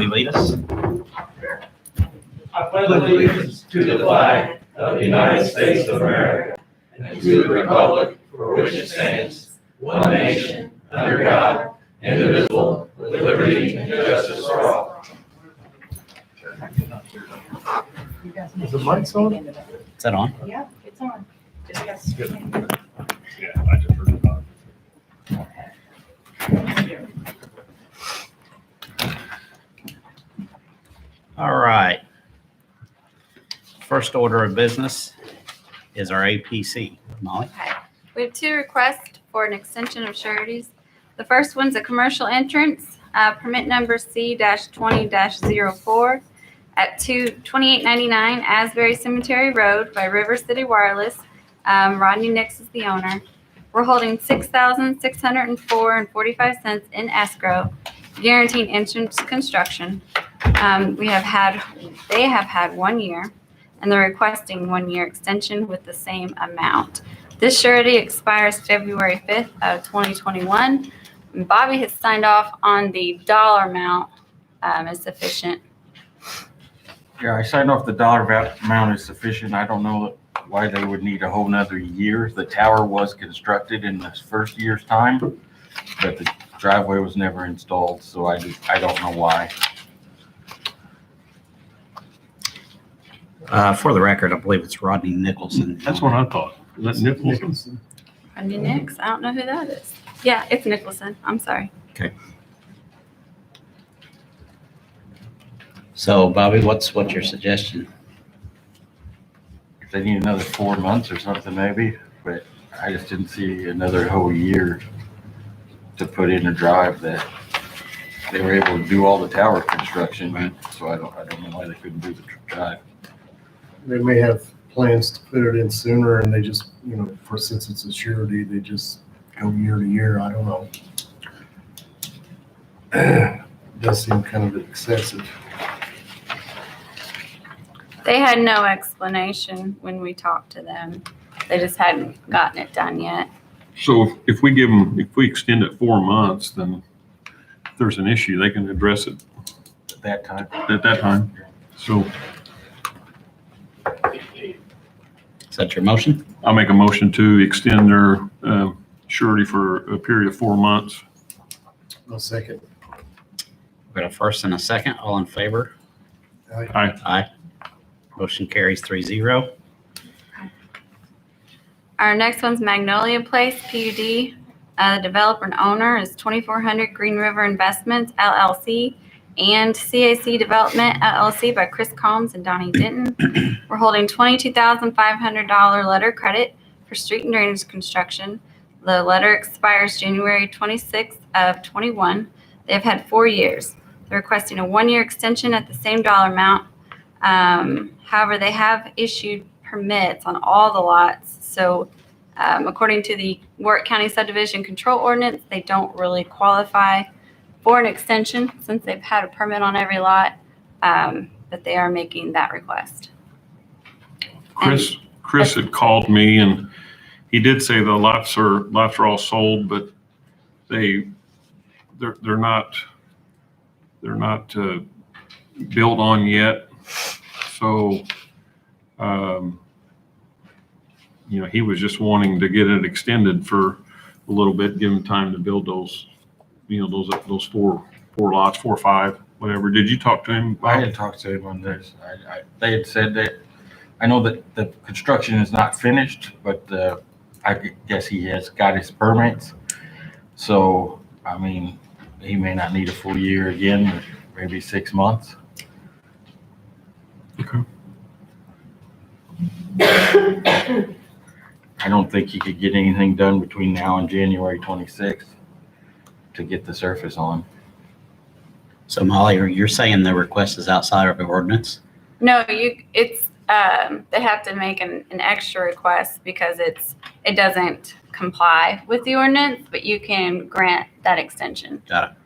Bobby lead us? I pledge allegiance to the flag of the United States of America and to the republic for which it stands, one nation, under God, indivisible, with liberty and justice for all. Is the lights on? Is that on? Yeah, it's on. Yeah, I just heard it on. All right. First order of business is our APC. Molly? Okay. We have two requests for an extension of sureties. The first one's a commercial entrance, permit number C-20-04 at 2899 Asbury Cemetery Road by River City Wireless. Rodney Nix is the owner. We're holding $6,604.45 in escrow, guaranteeing entrance construction. They have had 1 year, and they're requesting 1 year extension with the same amount. This surety expires February 5th of 2021. And Bobby has signed off on the dollar amount as sufficient. Yeah, I signed off the dollar amount is sufficient. I don't know why they would need a whole nother year. The tower was constructed in this first year's time, but the driveway was never installed, so I don't know why. For the record, I believe it's Rodney Nicholson. That's what I thought. Is that Nicholson? Rodney Nix, I don't know who that is. Yeah, it's Nicholson. I'm sorry. So, Bobby, what's your suggestion? If they need another 4 months or something maybe, but I just didn't see another whole year to put in a drive that they were able to do all the tower construction. Right. So I don't know why they couldn't do the drive. They may have plans to put it in sooner and they just, since it's a surety, they just go year to year. I don't know. It does seem kind of excessive. They had no explanation when we talked to them. They just hadn't gotten it done yet. So if we extend it 4 months, then if there's an issue, they can address it At that time, at that time. So Is that your motion? I'll make a motion to extend their surety for a period of 4 months. I'll second. We got a first and a second. All in favor? Aye. Aye. Motion carries 3-0. Our next one's Magnolia Place, PUD. The developer and owner is 2400 Green River Investments, LLC, and CAC Development, LLC by Chris Combs and Donnie Denton. We're holding $22,500 letter credit for street and drainage construction. The letter expires January 26th of 21. They've had 4 years. They're requesting a 1 year extension at the same dollar amount. However, they have issued permits on all the lots. So according to the Warrick County Subdivision Control Ordinance, they don't really qualify for an extension since they've had a permit on every lot, but they are making that request. Chris had called me and he did say the lots are all sold, but they're not built on yet. So, he was just wanting to get it extended for a little bit, give him time to build those, those four lots, 4 or 5, whatever. Did you talk to him? I had talked to him on this. They had said that, I know that the construction is not finished, but I guess he has got his permits. So, he may not need a full year again, but maybe 6 months. Okay. I don't think he could get anything done between now and January 26th to get the surface on. So, Molly, you're saying the request is outside of the ordinance? No, they have to make an extra request because it doesn't comply with the ordinance, but you can grant that extension. Got it.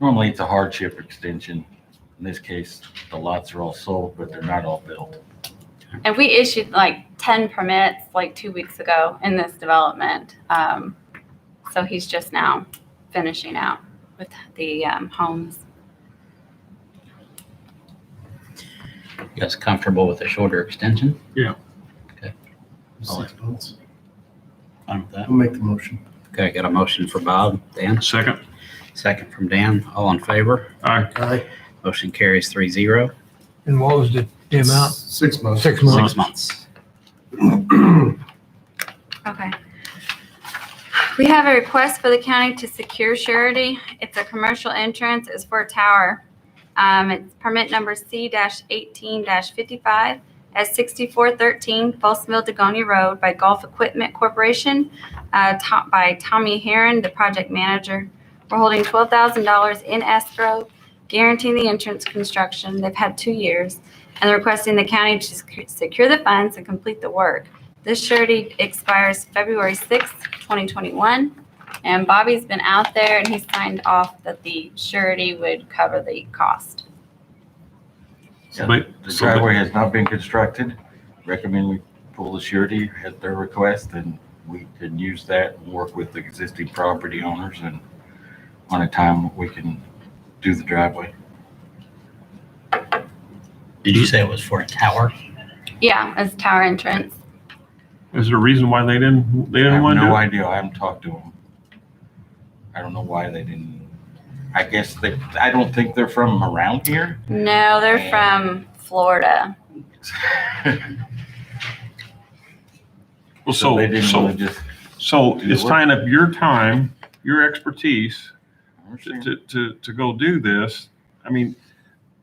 Normally, it's a hardship extension. In this case, the lots are all sold, but they're not all built. And we issued like 10 permits like 2 weeks ago in this development. So he's just now finishing out. with the homes. You guys comfortable with a shorter extension? Yeah. 6 months. Fine with that? I'll make the motion. Okay, got a motion for Bob. Dan? Second. Second from Dan. All in favor? Aye. Aye. Motion carries 3-0. And what was the amount? 6 months. 6 months. 6 months. Okay. We have a request for the county to secure surety. It's a commercial entrance. It's for a tower. It's permit number C-18-55 at 6413 False Mill Dagonia Road by Gulf Equipment Corporation, by Tommy Heron, the project manager. We're holding $12,000 in escrow, guaranteeing the entrance construction. They've had 2 years, and they're requesting the county to secure the funds and complete the work. This surety expires February 6th, 2021, and Bobby's been out there and he signed off that the surety would cover the cost. The driveway has not been constructed. Recommend we pull the surety at their request, and we can use that and work with the existing property owners, and on a time we can do the driveway. Did you say it was for a tower? Yeah, as tower entrance. Is there a reason why they didn't I have want to do no it? idea. I haven't talked to them. I don't know why they didn't. I guess I don't think they're from around here. No, they're from Florida. Well, So they didn't want to just. so do the it's work. tying up your time, your expertise I understand. to go do this. I mean,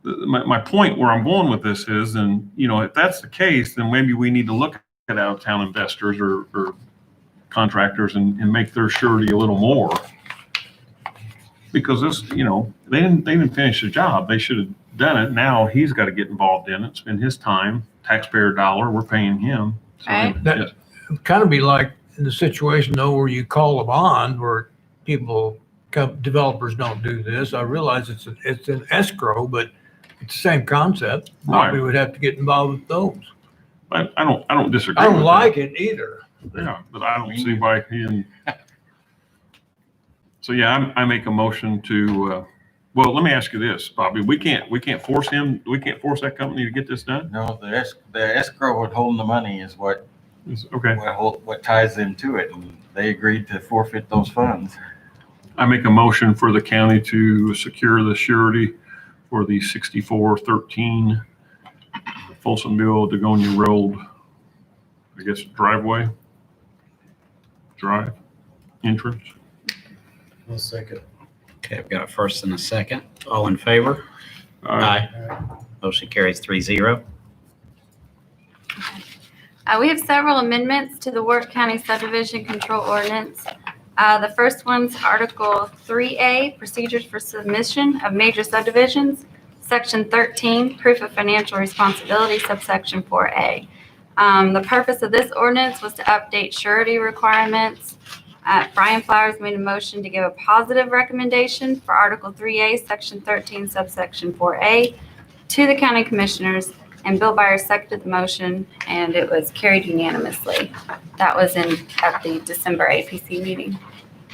my point where I'm going with this is, and if that's the case, then maybe we need to look at out-of-town investors or contractors and make their surety a little more. Because this, they didn't finish the job. They should have done it. Now he's got to get involved in it, spend his time, taxpayer dollar, we're paying him. So, Right. yeah. It'd kind of be like in the situation though, where you call a bond where developers don't do this. I realize it's an escrow, but it's the same concept. Probably would have to get involved with those. But I don't disagree. I don't with like it either. that. Yeah, but I don't see why he. So yeah, I make a motion to. Well, let me ask you this, Bobby. We can't force him. We can't force that company to get this done. No, the escrow would hold the money is what Okay. what ties them to it, and they agreed to forfeit those funds. I make a motion for the county to secure the surety for the 6413 Folsomville Dagonia Road, I guess drive entrance. I'll second. Okay, I've got a first and a second. All in favor? Motion carries 3-0. We have several amendments to the Warrick County Subdivision Control Ordinance. The first one's Article 3A, Procedures for Submission of Major Subdivisions, Section 13, Proof of Financial Responsibility, Subsection 4A. The purpose of this ordinance was to update surety requirements. Brian Flowers made a motion to give a positive recommendation for Article 3A, Section 13, Subsection 4A to the county commissioners, and Bill Byers seconded the motion, and it was carried unanimously. That was at the December APC meeting.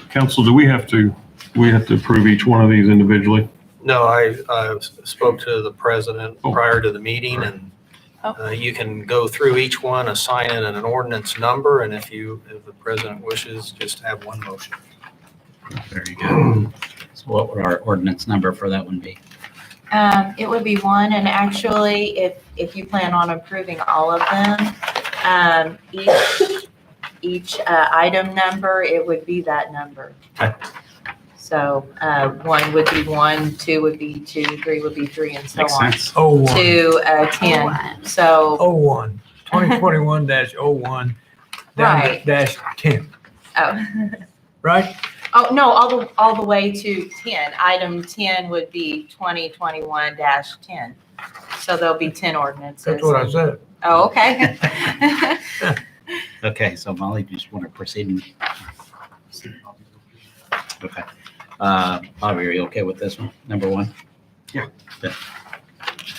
Council, do we have to approve each one of these individually? No, I spoke to the president Oh. prior to the meeting, and you can go through each one, assign it an ordinance number, and if the president wishes, just have one motion. Very good. So what would our ordinance number for that one be? It would be 1, and actually, if you plan on approving all of them, each item number, it would be that number. Okay. So 1 would be 1, 2 would be 2, 3 would be 3, and so Makes on. sense. 01, To 10. So, 01, 2021-01, down to Right. -10, oh, right? oh, no, all the way to 10. Item 10 would be 2021-10. So there'll be 10 ordinances. That's what I said. Oh, okay. Okay, so Molly, do you just want to proceed? Okay. Bobby, are you okay with this one? Number 1? Yeah,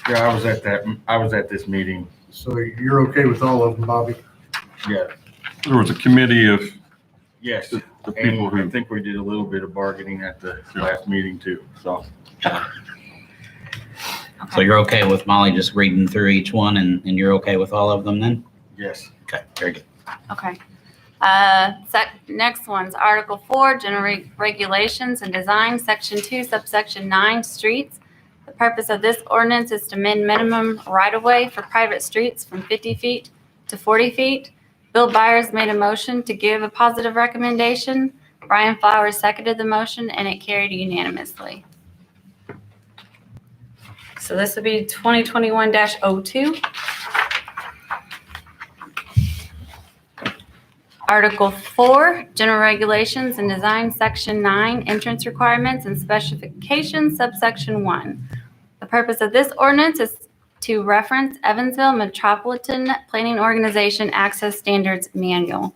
I was at this meeting. So you're okay with all of them, Bobby? Yeah. There was a committee of Yes. the people And I who, think we did a little bit of bargaining at the last meeting too, so. So you're okay with Molly just reading through each one and you're okay with all of them then? Yes. Okay, very good. Okay. Next one's Article 4, General Regulations and Design, Section 2, Subsection 9, Streets. The purpose of this ordinance is to amend minimum right-of-way for private streets from 50 feet to 40 feet. Bill Byers made a motion to give a positive recommendation. Brian Flowers seconded the motion, and it carried unanimously. So this would be 2021-02. Article 4, General Regulations and Design, Section 9, Entrance Requirements and Specifications, Subsection 1. The purpose of this ordinance is to reference Evansville Metropolitan Planning Organization Access Standards Manual.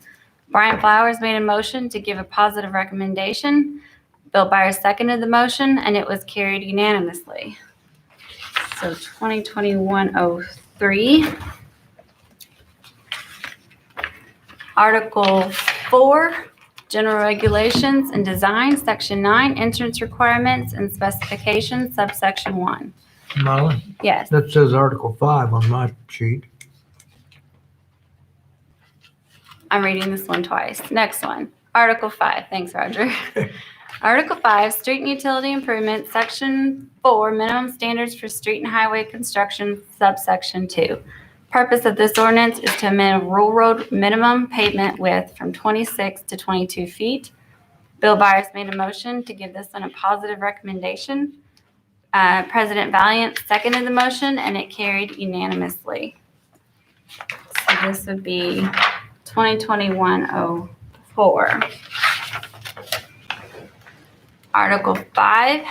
Brian Flowers made a motion to give a positive recommendation. Bill Byers seconded the motion, and it was carried unanimously. So 2021-03. Article 4, General Regulations and Design, Section 9, Entrance Requirements and Specifications, Subsection 1. Molly, Yes. that says Article 5 on my sheet. I'm reading this one twice. Next one, Article 5. Thanks, Roger. Article 5, Street and Utility Improvement, Section 4, Minimum Standards for Street and Highway Construction, Subsection 2. Purpose of this ordinance is to amend rural road minimum pavement width from 26 to 22 feet. Bill Byers made a motion to give this one a positive recommendation. President Valiant seconded the motion, and it carried unanimously. So this would be 2021-04. Article 5,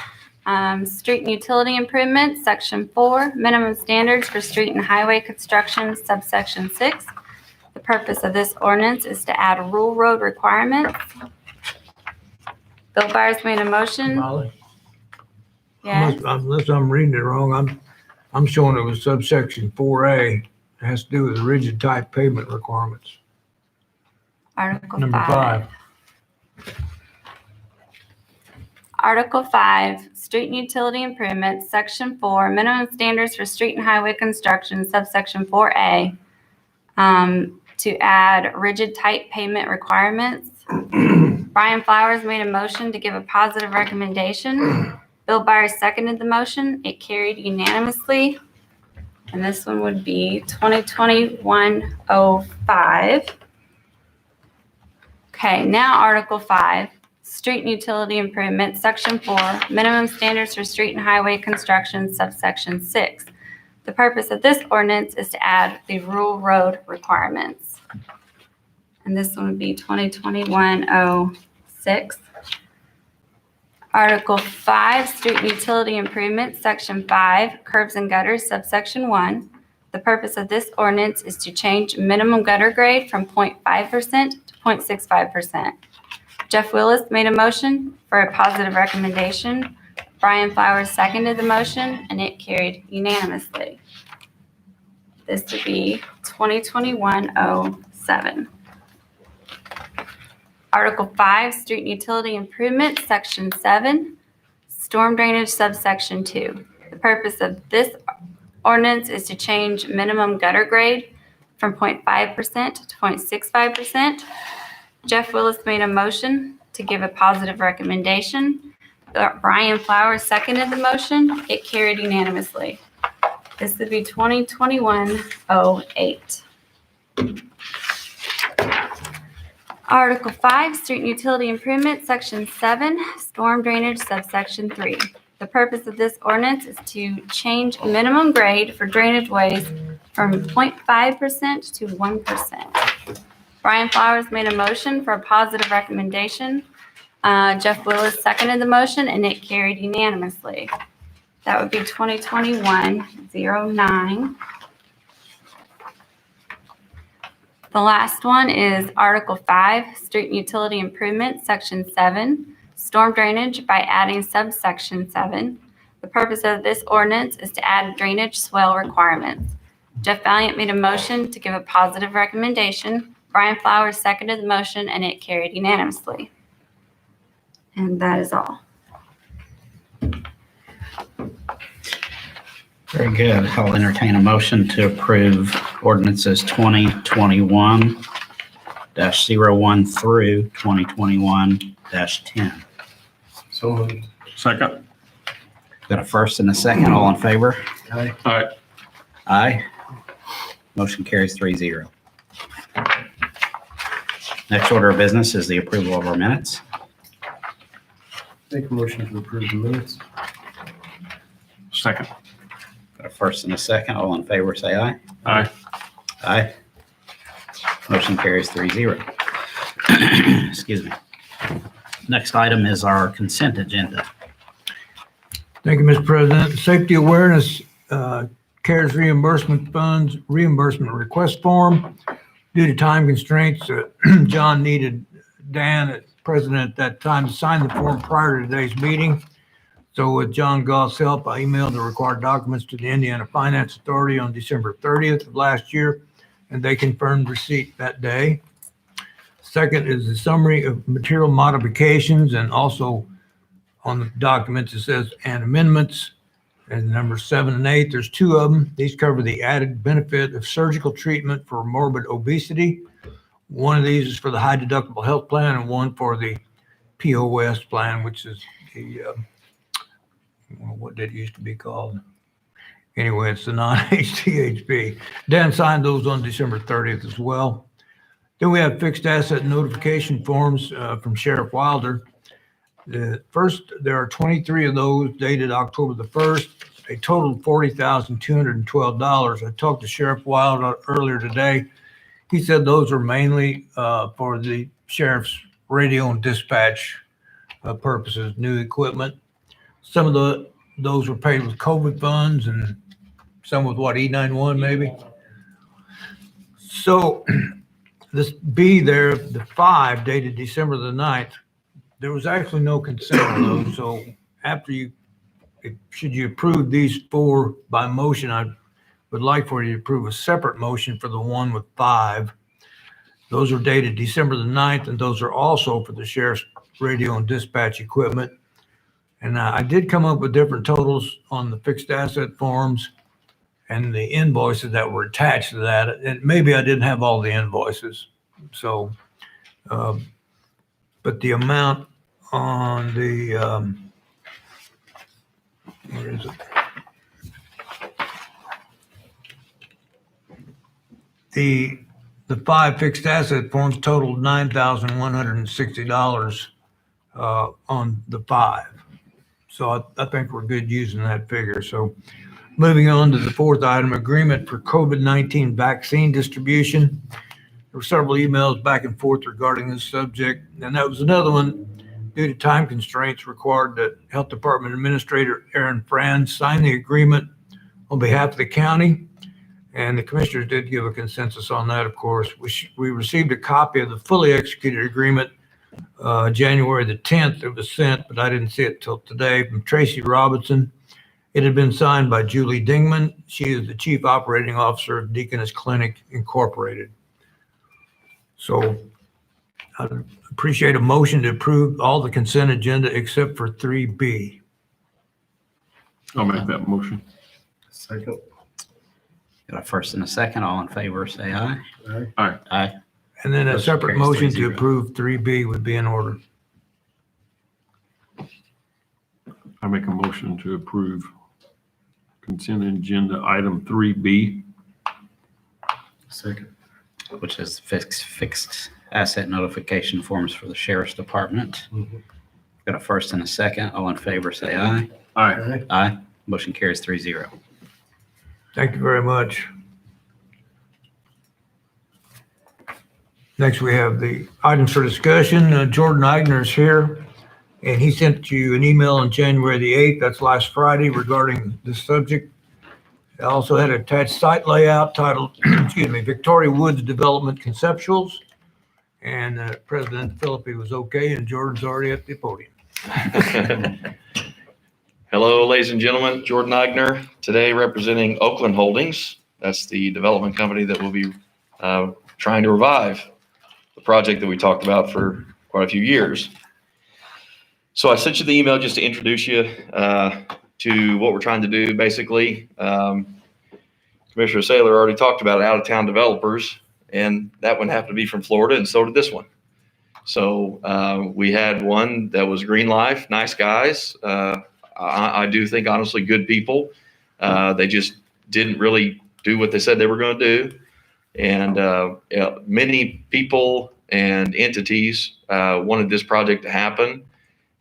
Street and Utility Improvements, Section 4, Minimum Standards for Street and Highway Construction, Subsection 6. The purpose of this ordinance is to add rural road requirements. Bill Byers made a motion. Molly, Yes. unless I'm reading it wrong, I'm showing it was subsection 4A. It has to do with rigid type pavement requirements. Article Number 5. Article 5, Street and Utility Improvements, Section 4, Minimum Standards for Street and Highway Construction, Subsection 4A, to add rigid type pavement requirements. Brian Flowers made a motion to give a positive recommendation. Bill Byers seconded the motion. It carried unanimously. And this one would be 2021-05. Okay, now Article 5. Street and Utility Improvement, Section 4, Minimum Standards for Street and Highway Construction, Subsection 6. The purpose of this ordinance is to add the rural road requirements. And this one would be 2021-06. Article 5, Street and Utility Improvement, Section 5, Curbs and Gutters, Subsection 1. The purpose of this ordinance is to change minimum gutter grade from 0.5% to 0.65%. Jeff Willis made a motion for a positive recommendation. Brian Flowers seconded the motion, and it carried unanimously. This would be 2021-07. Article 5, Street and Utility Improvement, Section 7, Storm Drainage, Subsection 2. The purpose of this ordinance is to change minimum gutter grade from 0.5% to 0.65%. Jeff Willis made a motion to give a positive recommendation. Brian Flowers seconded the motion. It carried unanimously. This would be 2021-08. Article 5, Street and Utility Improvement, Section 7, Storm Drainage, Subsection 3. The purpose of this ordinance is to change minimum grade for drainage ways from 0.5% to 1%. Brian Flowers made a motion for a positive recommendation. Jeff Willis seconded the motion, and it carried unanimously. That would be 2021-09. The last one is Article 5, Street and Utility Improvement, Section 7, Storm Drainage by adding Subsection 7. The purpose of this ordinance is to add drainage swell requirements. Jeff Valiant made a motion to give a positive recommendation. Brian Flowers seconded the motion, and it carried unanimously. And that is all. Very good. I'll entertain a motion to approve ordinances 2021-01 through 2021-10. So moved. Second. Got a first and a second. All in favor? Aye. All right. Aye. Motion carries 3-0. Next order of business is the approval of our minutes. Make a motion to approve the minutes. Second. Got a first and a second. All in favor, say aye. Aye. Aye. Motion carries 3-0. Excuse me. Next item is our consent agenda. Thank you, Mr. President. Safety Awareness CARES reimbursement funds reimbursement request form. Due to time constraints, John needed Dan, president at that time, to sign the form prior to today's meeting. So with John Goff's help, I emailed the required documents to the Indiana Finance Authority on December 30th of last year, and they confirmed receipt that day. Second is the summary of material modifications, and also on the documents it says and amendments. And number 7 and 8, there's 2 of them. These cover the added benefit of surgical treatment for morbid obesity. One of these is for the high deductible health plan, and one for the POS plan, which is the, what did it used to be called? Anyway, it's the non-HTHP. Dan signed those on December 30th as well. Then we have fixed asset notification forms from Sheriff Wilder. First, there are 23 of those dated October the 1st. They totaled $40,212. I talked to Sheriff Wilder earlier today. He said those are mainly for the sheriff's radio and dispatch purposes, new equipment. Some of those were paid with COVID funds, and some with what, E91 maybe? So this B there, the 5 dated December the 9th, there was actually no consent on those. So after should you approve these 4 by motion, I would like for you to approve a separate motion for the one with 5. Those are dated December the 9th, and those are also for the sheriff's radio and dispatch equipment. And I did come up with different totals on the fixed asset forms and the invoices that were attached to that. And maybe I didn't have all the invoices. So, but the amount on the, where is it? The 5 fixed asset forms totaled $9,160 on the 5. So I think we're good using that figure. So moving on to the 4th item, agreement for COVID-19 vaccine distribution. There were several emails back and forth regarding this subject, and that was another one due to time constraints required that Health Department Administrator Aaron Franz sign the agreement on behalf of the county. And the commissioners did give a consensus on that, of course. We received a copy of the fully executed agreement January the 10th. It was sent, but I didn't see it till today, from Tracy Robinson. It had been signed by Julie Dingman. She is the Chief Operating Officer of Deaconess Clinic Incorporated. So I'd appreciate a motion to approve all the consent agenda except for 3B. I'll make that motion. Second. Got a first and a second. All in favor, say aye. Aye. Aye. And then a Motion separate carries motion 3-0. to approve 3B would be in order. I make a motion to approve consent agenda item 3B. Second. Which is fixed asset notification forms for the sheriff's department. Mhm. Got a first and a second. All in favor, say aye. Aye. Aye. Aye. Motion carries 3-0. Thank you very much. Next, we have the items for discussion. Jordan Eigner is here, and he sent you an email on January the 8th, that's last Friday, regarding this subject. I also had an attached site layout titled, excuse me, Victoria Woods Development Conceptuals. And President Philippi was okay, and Jordan's already at the podium. Hello, ladies and gentlemen. Jordan Eigner, today representing Oakland Holdings. That's the development company that will be trying to revive the project that we talked about for quite a few years. So I sent you the email just to introduce you to what we're trying to do, basically. Commissioner Saylor already talked about out-of-town developers, and that one happened to be from Florida, and so did this one. So we had one that was Green Life, nice guys. I do think, honestly, good people. They just didn't really do what they said they were going to do. And many people and entities wanted this project to happen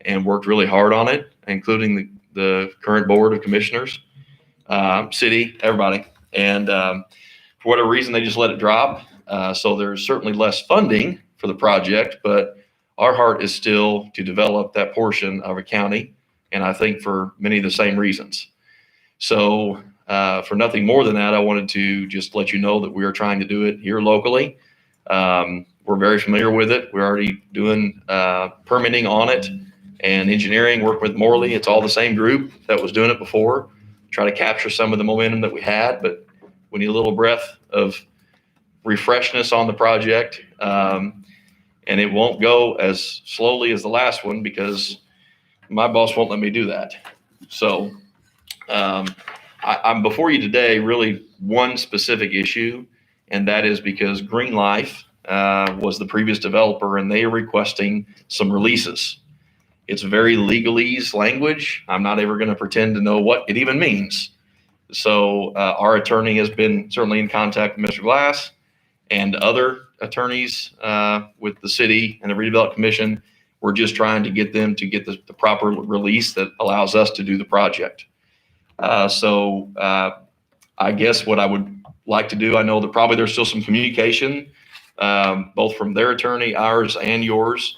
and worked really hard on it, including the current board of commissioners, city, everybody. And for whatever reason, they just let it drop. So there's certainly less funding for the project, but our heart is still to develop that portion of a county. And I think for many of the same reasons. So for nothing more than that, I wanted to just let you know that we are trying to do it here locally. We're very familiar with it. We're already doing permitting on it and engineering, work with Morley. It's all the same group that was doing it before. Try to capture some of the momentum that we had, but we need a little breath of refreshness on the project. And it won't go as slowly as the last one because my boss won't let me do that. So I'm before you today, really one specific issue, and that is because Green Life was the previous developer, and they are requesting some releases. It's very legalese language. I'm not ever going to pretend to know what it even means. So our attorney has been certainly in contact with Mr. Glass and other attorneys with the city and the Redevelopment Commission. We're just trying to get them to get the proper release that allows us to do the project. So I guess what I would like to do, I know that probably there's still some communication, both from their attorney, ours, and yours.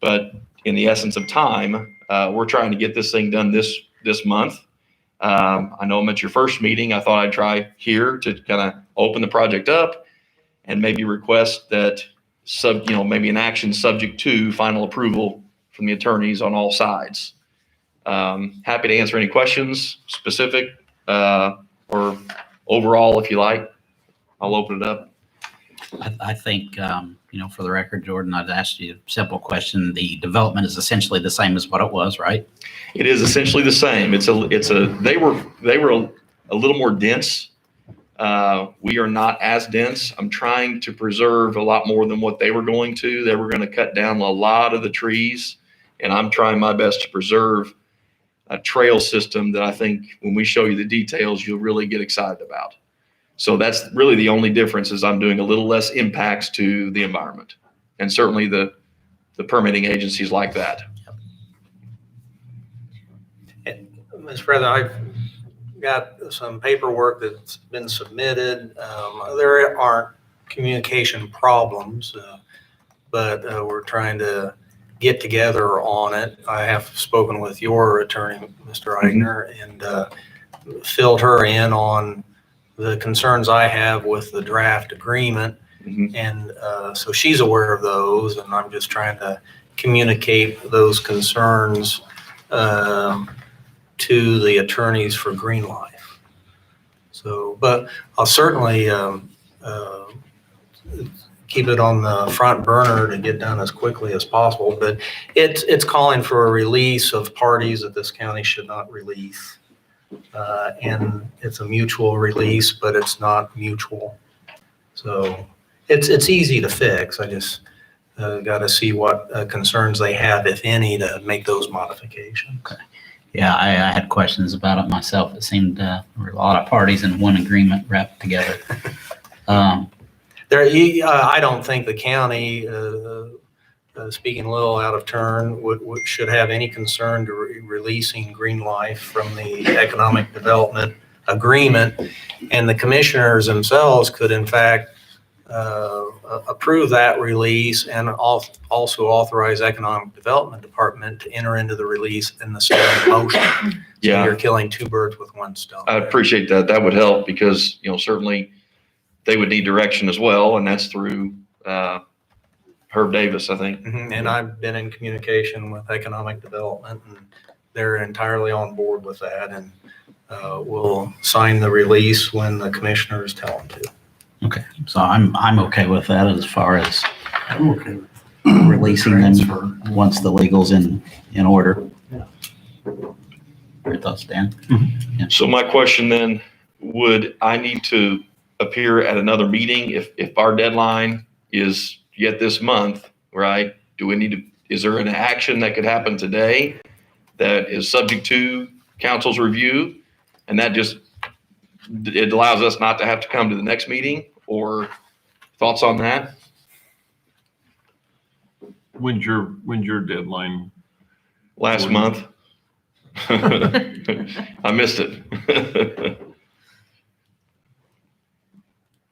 But in the essence of time, we're trying to get this thing done this month. I know I'm at your first meeting. I thought I'd try here to kind of open the project up and maybe request that maybe an action subject to final approval from the attorneys on all sides. Happy to answer any questions, specific or overall, if you like. I'll open it up. I think, for the record, Jordan, I'd asked you a simple question. The development is essentially the same as what it was, right? It is essentially the same. They were a little more dense. We are not as dense. I'm trying to preserve a lot more than what they were going to. They were going to cut down a lot of the trees, and I'm trying my best to preserve a trail system that I think when we show you the details, you'll really get excited about. So that's really the only difference is I'm doing a little less impacts to the environment, and certainly the permitting agencies like that. Mr. President, I've got some paperwork that's been submitted. There aren't communication problems, but we're trying to get together on it. I have spoken with your attorney, Mr. Eigner, and filled her in on the concerns I have with the draft agreement. And so she's aware of those, and I'm just trying to communicate those concerns to the attorneys for Green Life. So, but I'll certainly keep it on the front burner to get done as quickly as possible. But it's calling for a release of parties that this county should not release. And it's a mutual release, but it's not mutual. So it's easy to fix. I just got to see what concerns they have, if any, to make those modifications. Okay. Yeah, I had questions about it myself. It seemed there were a lot of parties in one agreement wrapped together. I don't think the county, speaking a little out of turn, should have any concern to releasing Green Life from the economic development agreement. And the commissioners themselves could, in fact, approve that release and also authorize Economic Development Department to enter into the release in the same motion. So Yeah. you're killing two birds with one stone. I appreciate that. That would help because, certainly they would need direction as well. And that's through Herb Davis, I think. And I've been in communication with Economic Development, and they're entirely on board with that, and we'll sign the release when the commissioners tell them to. Okay, so I'm okay with that as far as I'm okay with releasing them Transfer. once the legal's in order. Your thoughts, Dan? So my question then, would I need to appear at another meeting if our deadline is yet this month, right? Do we need to, is there an action that could happen today that is subject to council's review? And that just, it allows us not to have to come to the next meeting, or thoughts on that? When's your deadline? Last month? I missed it.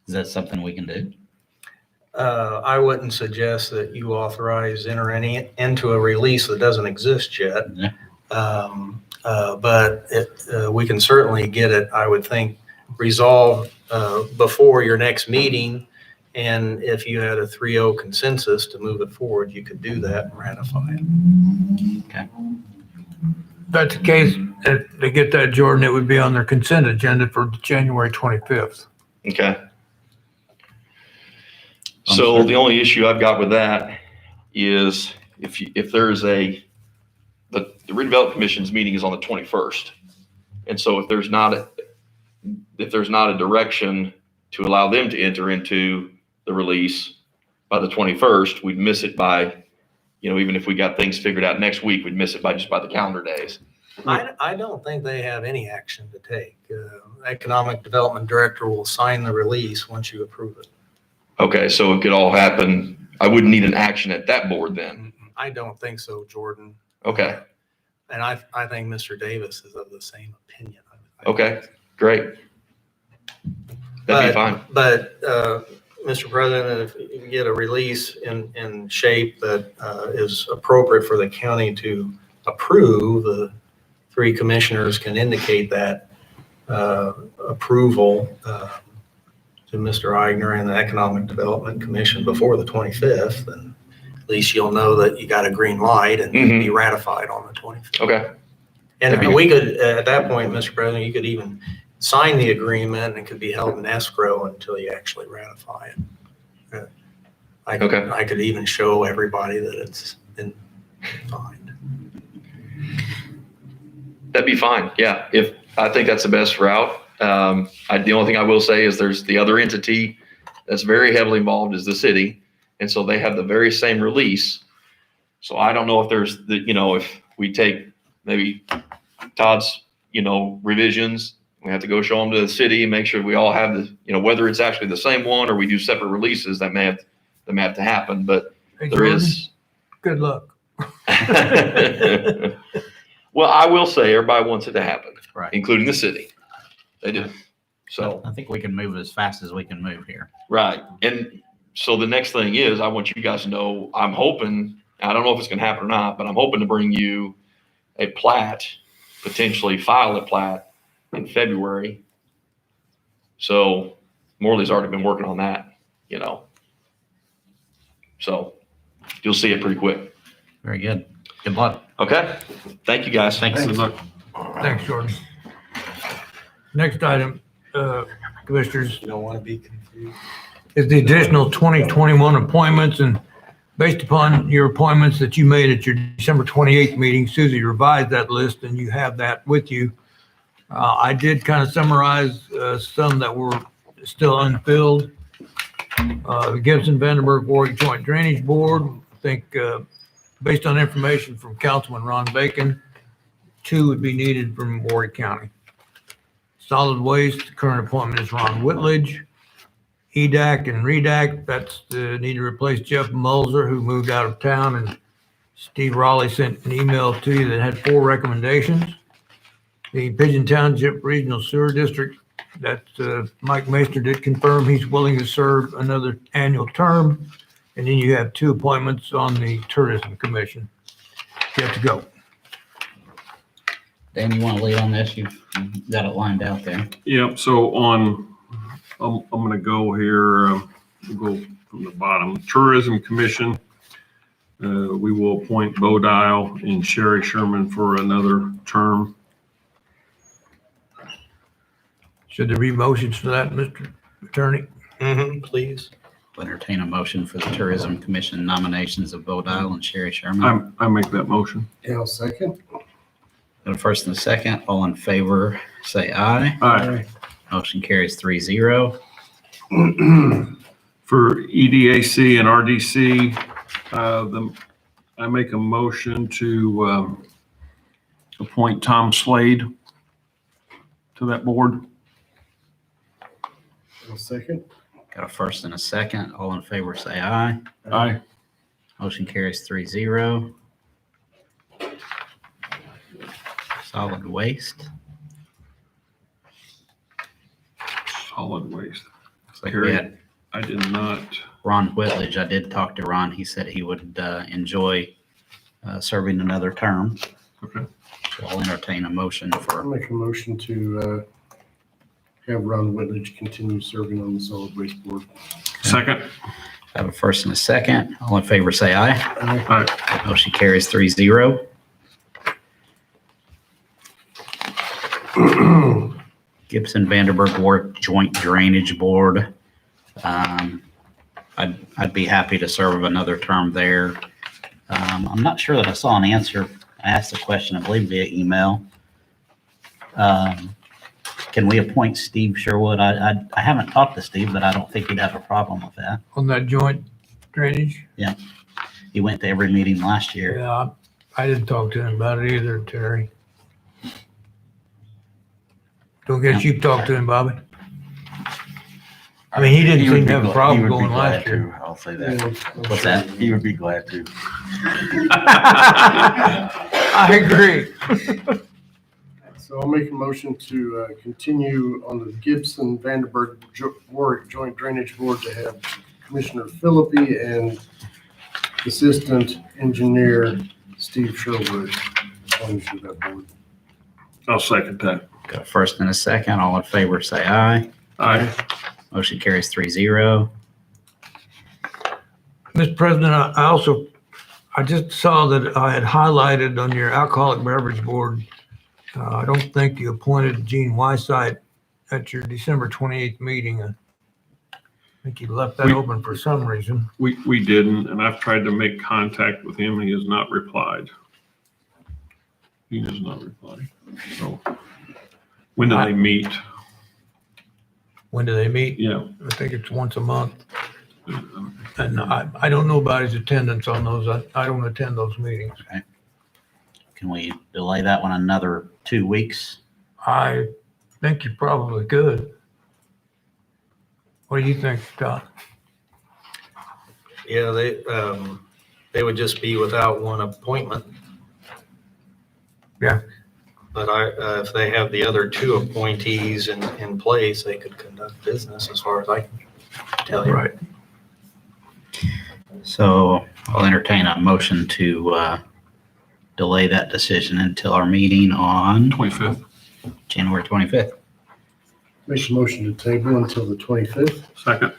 Is that something we can do? I wouldn't suggest that you authorize entering into a release that doesn't exist yet. Yeah. But we can certainly get it, I would think, resolved before your next meeting. And if you had a 3-0 consensus to move it forward, you could do that and ratify it. Okay. If that's the case, if they get that, Jordan, it would be on their consent agenda for January 25th. Okay. So the only issue I've got with that is if there's the redevelopment commission's meeting is on the 21st. And so if there's not a direction to allow them to enter into the release by the 21st, we'd miss it by, even if we got things figured out next week, we'd miss it by the calendar days. I don't think they have any action to take. Economic Development Director will sign the release once you approve it. Okay, so it could all happen. I wouldn't need an action at that board then. I don't think so, Jordan. Okay, And I think Mr. Davis is of the same opinion. okay, great. That'd be fine. But, Mr. President, if you get a release in shape that is appropriate for the county to approve, the 3 commissioners can indicate that approval to Mr. Eigner and the Economic Development Commission before the 25th, and at least you'll know that you got a green light and be ratified on the 25th. Okay, And if we could, at that point, Mr. President, you could even sign the agreement and it could be held in escrow until you actually ratify it. I could even show everybody that it's been signed. that'd be fine. Yeah, I think that's the best route. The only thing I will say is there's the other entity that's very heavily involved is the city. And so they have the very same release. So I don't know if there's if we take maybe Todd's, revisions, we have to go show them to the city and make sure we all have whether it's actually the same one or we do separate releases, that may have to happen, but Hey, there Jordan, is. good luck. Well, I will say everybody wants it to happen, Right. including the city. They do. So, I think we can move as fast as we can move here. right. And so the next thing is, I want you guys to know, I'm hoping, I don't know if it's going to happen or not, but I'm hoping to bring you a plat, potentially file a plat in February. So Morley's already been working on that, So you'll see it pretty quick. Very good. Good luck. Okay. Thank you, guys. Thanks. Good luck. Thanks, Jordan. Next item, Commissioners, You don't want to be confused. is the additional 2021 appointments, and based upon your appointments that you made at your December 28th meeting, Susie revised that list and you have that with you. I did kind of summarize some that were still unfilled. The Gibson Vandenberg Warrick Joint Drainage Board, I think based on information from Councilman Ron Bacon, 2 would be needed from Warrick County. Solid Waste, the current appointment is Ron Whitledge. EDAC and REDAC, that's the need to replace Jeff Mulzer, who moved out of town, and Steve Raleigh sent an email to you that had 4 recommendations. The Pigeon Township Regional Sewer District, that Mike Maester did confirm he's willing to serve another annual term. And then you have 2 appointments on the Tourism Commission. You have to go. Dan, you want to lead on this? You've got it lined out there. Yep, so I'm gonna go here, we'll go from the bottom. Tourism Commission, we will appoint Bo Dial and Sherry Sherman for another term. Should there be motions for that, Mr. Attorney? Please. I'll entertain a motion for the Tourism Commission nominations of Bo Dial and Sherry Sherman. I make that motion. Yeah, I'll second. Got a first and a second. All in favor, say aye. Aye. Motion carries 3-0. For EDAC and RDC, I make a motion to appoint Tom Slade to that board. I'll second. Got a first and a second. All in favor, say aye. Aye. Motion carries 3-0. Solid waste. Solid waste. Looks like we had I did not. Ron Whitledge. I did talk to Ron. He said he would enjoy serving another term. Okay. So I'll entertain a motion I'll for, make a motion to have Ron Whitledge continue serving on the solid waste board. Second. have a first and a second. All in favor, say aye. Aye. Motion carries 3-0. Gibson Vanderburg Warrick Joint Drainage Board. I'd be happy to serve another term there. I'm not sure that I saw an answer. I asked the question, I believe, via email. Can we appoint Steve Sherwood? I haven't talked to Steve, but I don't think he'd have a problem with that. On that joint drainage? He went to every meeting last year. Yeah, I didn't talk to him about it either, Terry. Don't guess you've talked to him, Bobby? I mean, he didn't seem to have a problem going last year. I'll say that. What's that? He would be glad to. I agree. So I'll make a motion to continue on the Gibson Vanderburg Warrick Joint Drainage Board to have Commissioner Philippi and Assistant Engineer Steve Sherwood appointed to that board. I'll second that. Got a first and a second. All in favor, say aye. Aye. Motion carries 3-0. Mr. President, I just saw that I had highlighted on your alcoholic beverage board. I don't think you appointed Gene Wysite at your December 28th meeting. I think you left that open for some reason. We didn't, and I've tried to make contact with him, and he has not replied. He has not replied. So when do they meet? When do they meet? Yeah. I think it's once a month. And I don't know about his attendance on those. I don't attend those meetings. Can we delay that one another 2 weeks? I think you probably could. What do you think, Todd? Yeah, they would just be without one appointment. Yeah. But if they have the other two appointees in place, they could conduct business as far as I can tell you. Right. So I'll entertain a motion to delay that decision until our meeting on 25th. January 25th. Make a motion to table until the 25th. Second.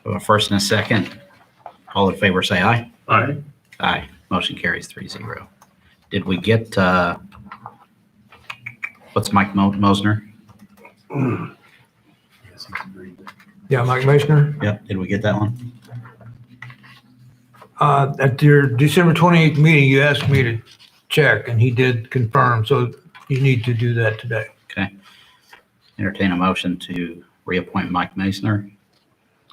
A first and a second. All in favor, say aye. Aye. Aye. Motion carries 3-0. Did we get, what's Mike Mosner? Yes, he's agreed. Yeah, Mike Meissner. Yep. Did we get that one? At your December 28th meeting, you asked me to check and he did confirm. So you need to do that today. Okay. Entertain a motion to reappoint Mike Meissner.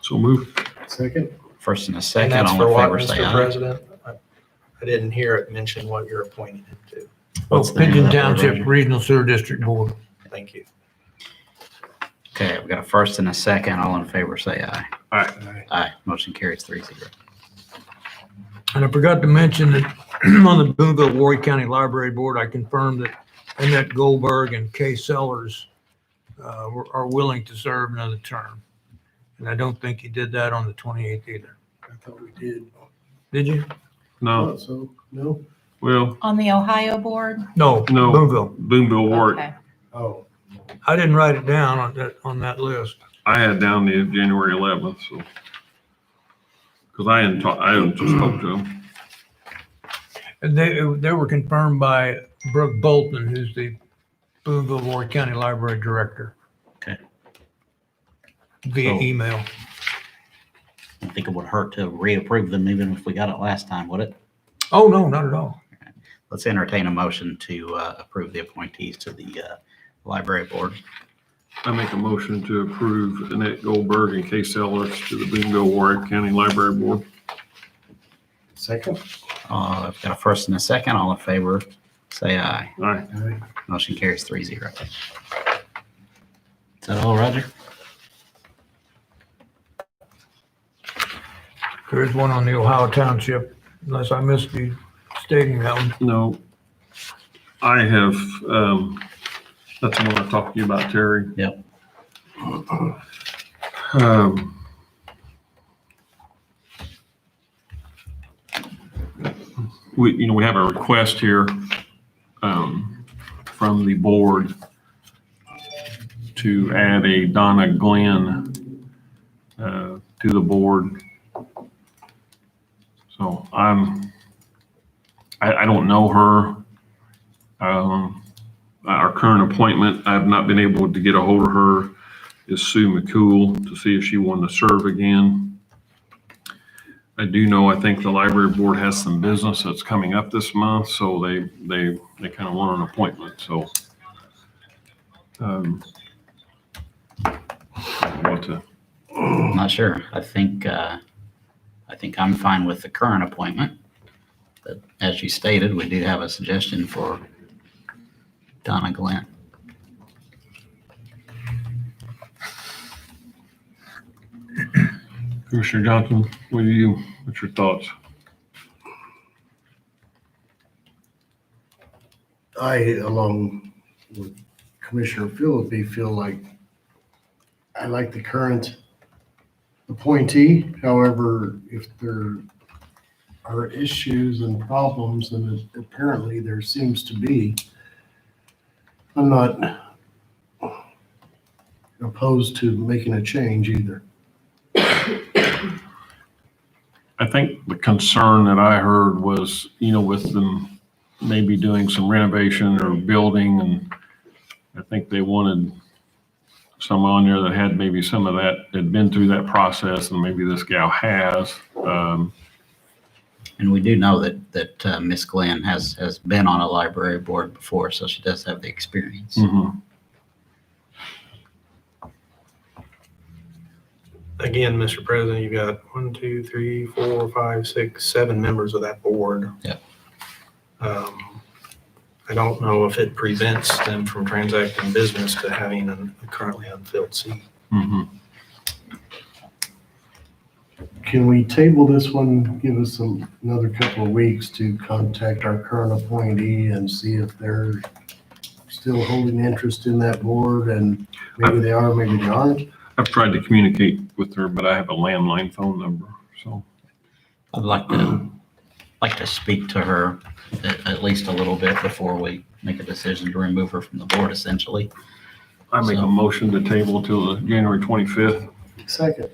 So move. Second. First and a And second. that's All for in what, favor, say Mr. aye. President? I didn't hear it mention what you're appointing him to. What's the name Pigeon of that Township board? Regional Sewer District Board. Thank you. Okay, we got a first and a second. All in favor, say aye. Aye. Aye. Motion carries 3-0. And I forgot to mention that on the Boonville Warrick County Library Board, I confirmed that Annette Goldberg and Kay Sellers are willing to serve another term. And I don't think you did that on the 28th either. I thought we did. Did you? No. Thought so, no? Well, On the Ohio board? No, No. Boonville. Boonville Warrick. Okay. Oh, I didn't write it down on that list. I had down the January 11th, so. Because I hadn't just spoke to him. And they were confirmed by Brooke Bolton, who's the Boonville Warrick County Library Director. Okay. Via So- email. I don't think it would hurt to reapprove them even if we got it last time, would it? Oh, no, not at all. Let's entertain a motion to approve the appointees to the library board. I make a motion to approve Annette Goldberg and Kay Sellers to the Boonville Warrick County Library Board. Second? I've got a first and a second. All in favor, say aye. Aye. Aye. Motion carries 3-0. Is that all, Roger? There is one on the Ohio Township, unless I missed you stating that one. No, I have, that's the one I talked to you about, Terry. Yep. We have a request here, from the board to add a Donna Glenn, to the board. So I don't know her. Our current appointment, I've not been able to get a hold of her, is Sue McCool, to see if she wanted to serve again. I do know, I think the library board has some business that's coming up this month, so they kind of want an appointment, so. What to, I'm not sure. I think I'm fine with the current appointment. But as you stated, we do have a suggestion for Donna Glenn. Commissioner Johnson, what's your thoughts? I, along with Commissioner Philippi, feel like I like the current appointee. However, if there are issues and problems, and apparently there seems to be, I'm not opposed to making a change either. I think the concern that I heard was, with them maybe doing some renovation or building, and I think they wanted someone on there that had maybe some of that, had been through that process, and maybe this gal has. And we do know that Miss Glenn has been on a library board before, so she does have the experience. Mhm. Again, Mr. President, you've got 1, 2, 3, 4, 5, 6, 7 members of that board. Yep. I don't know if it prevents them from transacting business to having a currently unfilled seat. Mhm. Can we table this one, give us another couple of weeks to contact our current appointee and see if they're still holding interest in that board, and maybe they are, maybe they aren't? I've tried to communicate with her, but I have a landline phone number, so. I'd like to speak to her at least a little bit before we make a decision to remove her from the board, essentially. I make a motion to table till the January 25th. Second.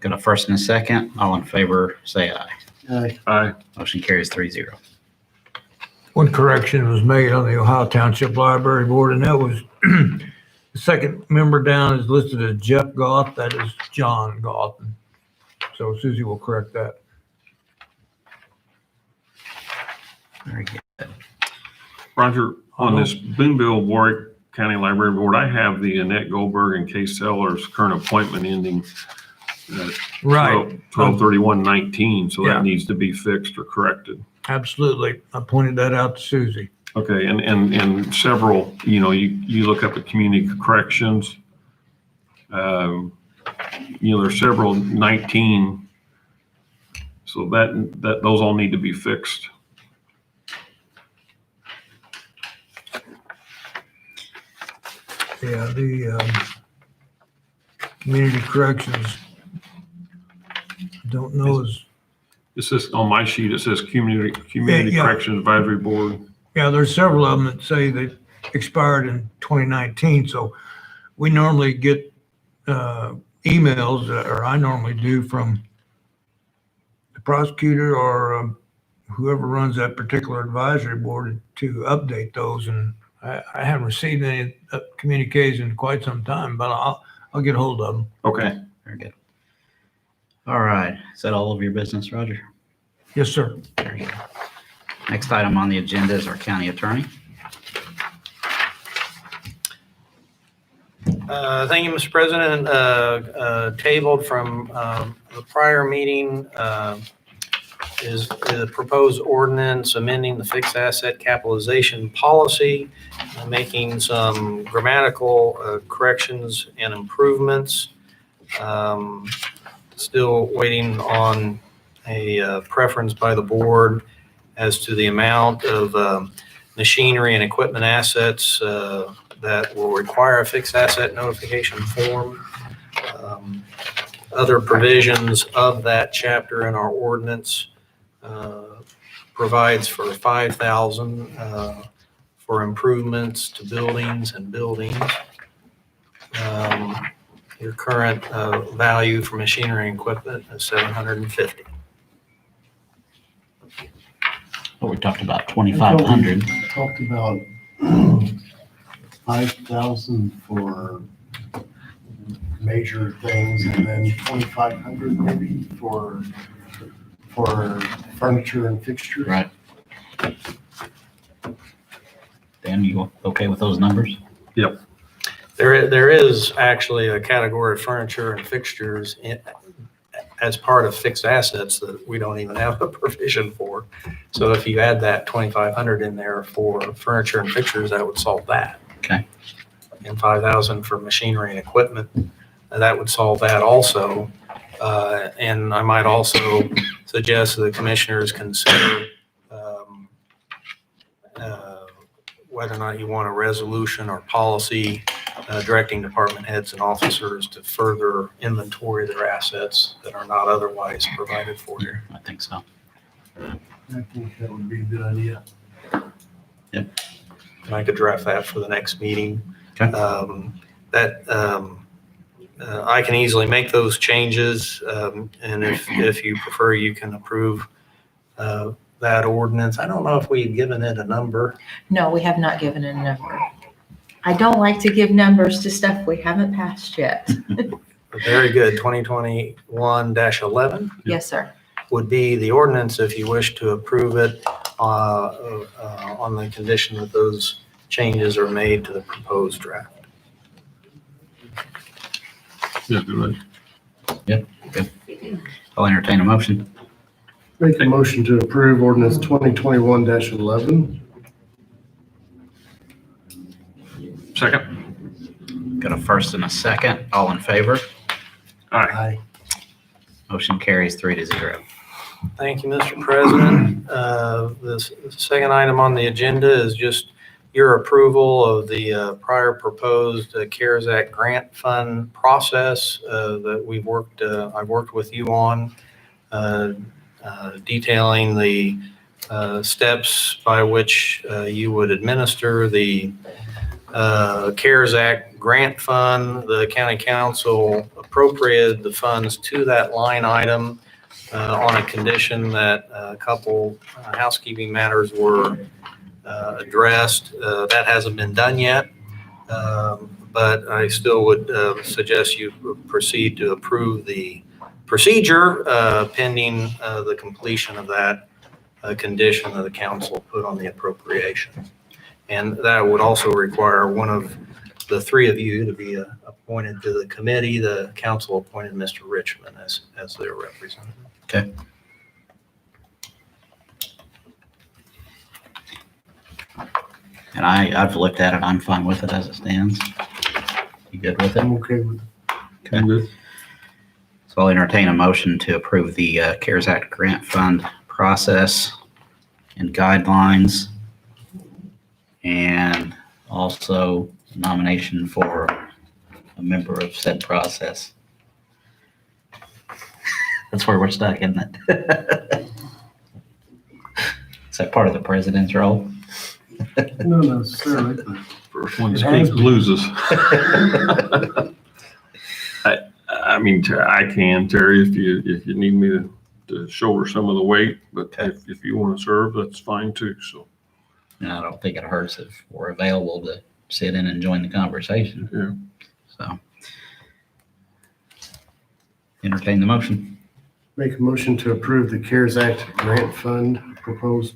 Got a first and a second. All in favor, say aye. Aye. Aye. Motion carries 3-0. One correction was made on the Ohio Township Library Board, and that was the second member down is listed as Jeff Goff. That is John Goff. So Susie will correct that. Very good. Roger, on this Boonville Warrick County Library Board, I have the Annette Goldberg and Kay Sellers current appointment ending at Right. 12/31/19, so Yeah. that needs to be fixed or corrected. Absolutely. I pointed that out to Susie. Okay, and several, you look up at community corrections. There's several 19, so that those all need to be fixed. Yeah, the community corrections, don't know is, It says, on my sheet, it says Community Yeah. Corrections Advisory Board. yeah, there's several of them that say they expired in 2019. So we normally get emails, or I normally do, from the prosecutor or whoever runs that particular advisory board to update those. And I haven't received any communiques in quite some time, but I'll get hold of them. Okay. Very good. All right. Is that all of your business, Roger? Yes, sir. Very good. Next item on the agenda is our county attorney. Thank you, Mr. President. Tabled from the prior meeting is the proposed ordinance amending the fixed asset capitalization policy, making some grammatical corrections and improvements. Still waiting on a preference by the board as to the amount of machinery and equipment assets that will require a fixed asset notification form. Other provisions of that chapter in our ordinance provides for $5,000 for improvements to buildings and buildings. Your current value for machinery and equipment is $750. What we talked about, 2,500. Talked about 5,000 for major things and then 2,500 maybe for furniture and fixtures. Right. Dan, you okay with those numbers? There is actually a category of furniture and fixtures as part of fixed assets that we don't even have a provision for. So if you add that 2,500 in there for furniture and fixtures, that would solve that. Okay. And 5,000 for machinery and equipment, that would solve that also. And I might also suggest the commissioners consider whether or not you want a resolution or policy directing department heads and officers to further inventory their assets that are not otherwise provided for here. I think so. I think that would be a good idea. And I could draft that for the next meeting. Okay. I can easily make those changes, and if you prefer, you can approve that ordinance. I don't know if we've given it a number. No, we have not given it a number. I don't like to give numbers to stuff we haven't passed yet. Very good. 2021-11 Yes, sir. would be the ordinance if you wish to approve it on the condition that those changes are made to the proposed draft. Yeah, good. I'll entertain a motion. Make a motion to approve ordinance 2021-11. Second. Got a first and a second. All in favor? Aye. Motion carries 3-0. Thank you, Mr. President. The second item on the agenda is just your approval of the prior proposed CARES Act grant fund process that I've worked with you on, detailing the steps by which you would administer the CARES Act grant fund. The county council appropriated the funds to that line item on a condition that a couple housekeeping matters were addressed. That hasn't been done yet, but I still would suggest you proceed to approve the procedure pending the completion of that condition that the council put on the appropriation. And that would also require one of the three of you to be appointed to the committee. The council appointed Mr. Richmond as their representative. Okay. And I've looked at it. I'm fine with it as it stands. You good with it? I'm okay with it. Okay. So I'll entertain a motion to approve the CARES Act grant fund process and guidelines, and also nomination for a member of said process. That's where we're stuck, isn't it? Is that part of the president's role? No, necessarily. First one that speaks loses. I mean, I can, Terry, if you need me to shoulder some of the weight, but if you want to serve, that's fine too, so. And I don't think it hurts if we're available to sit in and join the conversation. Yeah. So entertain the motion. Make a motion to approve the CARES Act grant fund proposed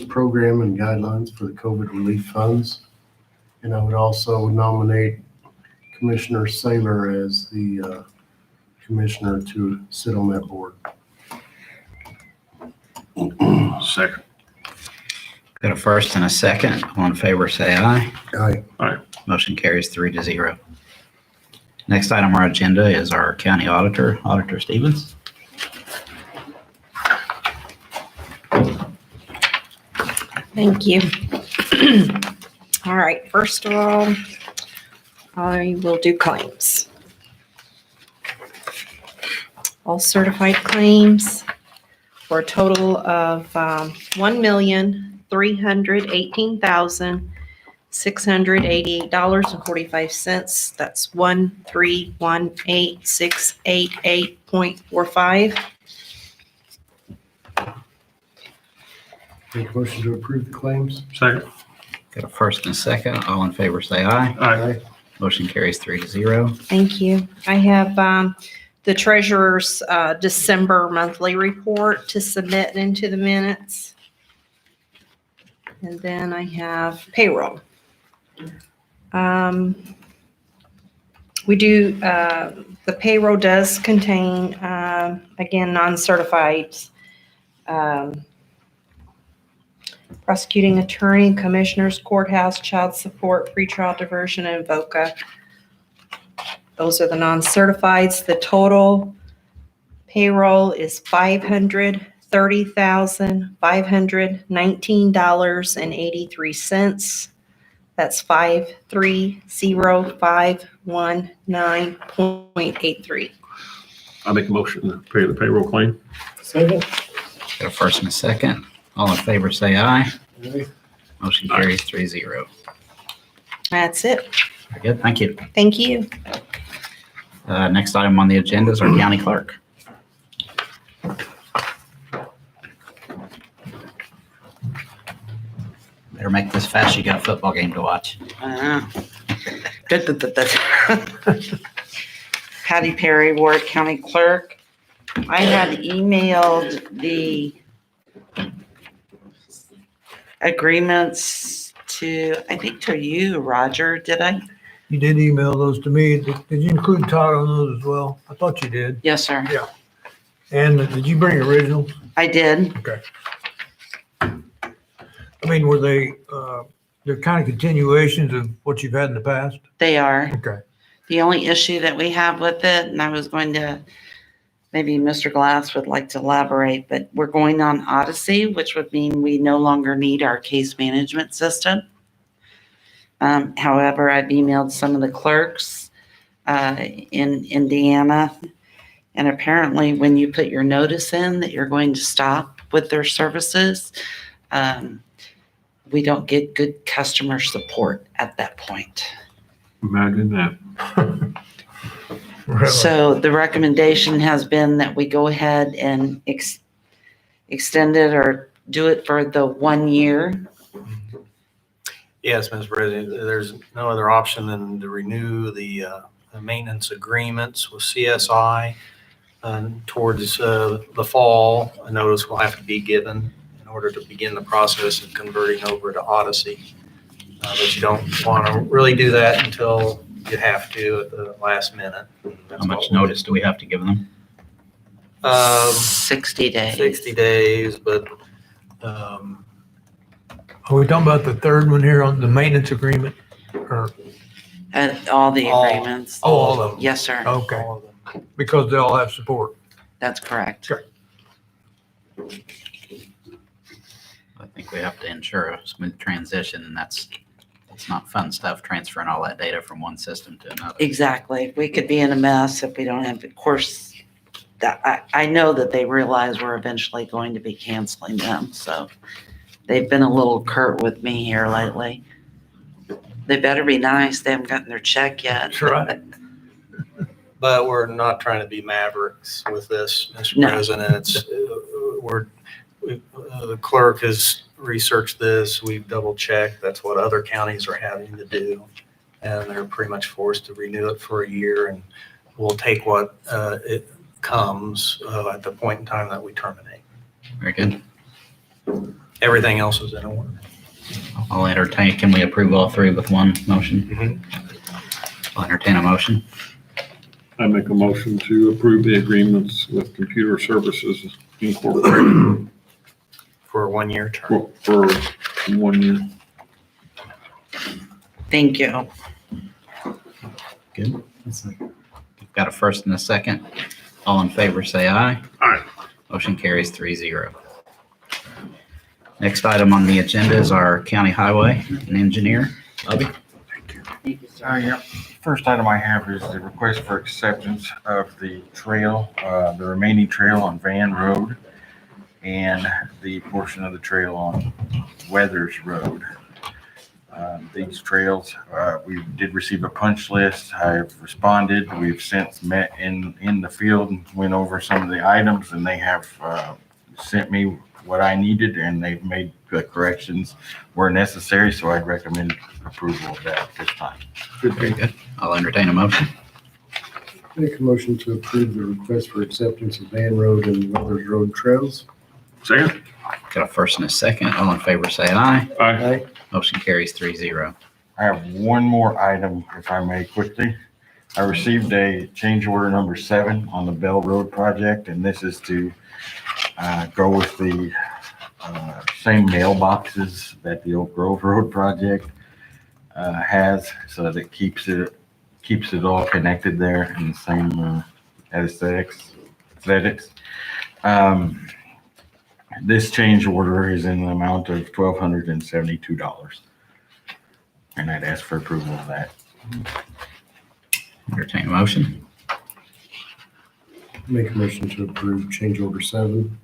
program and guidelines for the COVID relief funds. And I would also nominate Commissioner Saylor as the commissioner to sit on that board. Second. Got a first and a second. All in favor, say aye. Aye. Motion carries 3-0. Next item on our agenda is our county auditor, Auditor Stevens. Thank you. All right, first of all, I will do claims. All certified claims for a total of $1,318,688.45. That's 1318688.45. Make a motion to approve the claims. Second. Got a first and a second. All in favor, say aye. Aye. Motion carries 3-0. Thank you. I have the treasurer's December monthly report to submit into the minutes. And then I have payroll. We do, the payroll does contain, again, non-certified prosecuting attorney, commissioners, courthouse, child support, pretrial diversion, and VOCA. Those are the non-certifieds. The total payroll is $530,519.83. That's 530,519.83. I make a motion to pay the payroll claim. Second. Got a first and a second. All in favor, say aye. Aye. Motion carries 3-0. That's it. Very good. Thank you. Thank you. Next item on the agenda is our county clerk. Better make this fast. You got a football game to watch. Patty Perry, Warrick County Clerk. I had emailed the agreements to, I think to you, Roger, did I? You did email those to me. Did you include Todd on those as well? I thought you did. Yes, sir. Yeah. And did you bring originals? I did. Okay. I mean, were they, they're kind of continuations of what you've had in the past? They are. Okay. The only issue that we have with it, and I was going to, maybe Mr. Glass would like to elaborate, but we're going on Odyssey, which would mean we no longer need our case management system. However, I've emailed some of the clerks in Indiana, and apparently when you put your notice in that you're going to stop with their services, we don't get good customer support at that point. Imagine that. Really? So the recommendation has been that we go ahead and extend it or do it for the 1 year. Yes, Mr. President, there's no other option than to renew the maintenance agreements with CSI towards the fall. A notice will have to be given in order to begin the process of converting over to Odyssey. But you don't want to really do that until you have to at the last minute. How much notice do we have to give them? 60 days. 60 days, but Are we talking about the third one here on the maintenance agreement? Or, And all the All. agreements. all of them? Yes, sir. Okay, all of them. because they all have support. That's correct. Sure. I think we have to ensure a smooth transition, and it's not fun stuff, transferring all that data from one system to another. Exactly. We could be in a mess if we don't have, of course, that I know that they realize we're eventually going to be canceling them. So they've been a little curt with me here lately. They better be nice. They haven't gotten their check yet. That's right. But we're not trying to be mavericks with this, Mr. No. President. It's, the clerk has researched this. We've double checked. That's what other counties are having to do. And they're pretty much forced to renew it for a year, and we'll take what it comes at the point in time that we terminate. Very good. Everything else is in order. I'll entertain, can we approve all three with one motion? Mhm. I'll entertain a motion. I make a motion to approve the agreements with Computer Services Incorporated For a 1-year term. for 1 year. Thank you. Good. We've got a first and a second. All in favor, say aye. Aye. Motion carries 3-0. Next item on the agenda is our county highway and engineer. Bobby? Yeah. First item I have is the request for acceptance of the trail, the remaining trail on Van Road and the portion of the trail on Weathers Road. These trails, we did receive a punch list. I've responded. We've since met in the field and went over some of the items, and they have sent me what I needed, and they've made the corrections where necessary, so I'd recommend approval of that at this time. Very good. I'll entertain a motion. Make a motion to approve the request for acceptance of Van Road and Weathers Road trails. Second? Got a first and a second. All in favor, say aye. Aye. Motion carries 3-0. I have one more item, if I may quickly. I received a change order number 7 on the Bell Road project, and this is to go with the same mailboxes that the Oak Grove Road project has, so that it keeps it all connected there in the same aesthetics. This change order is in the amount of $1,272, and I'd ask for approval of that. Entertain a motion. Make a motion to approve change order 7.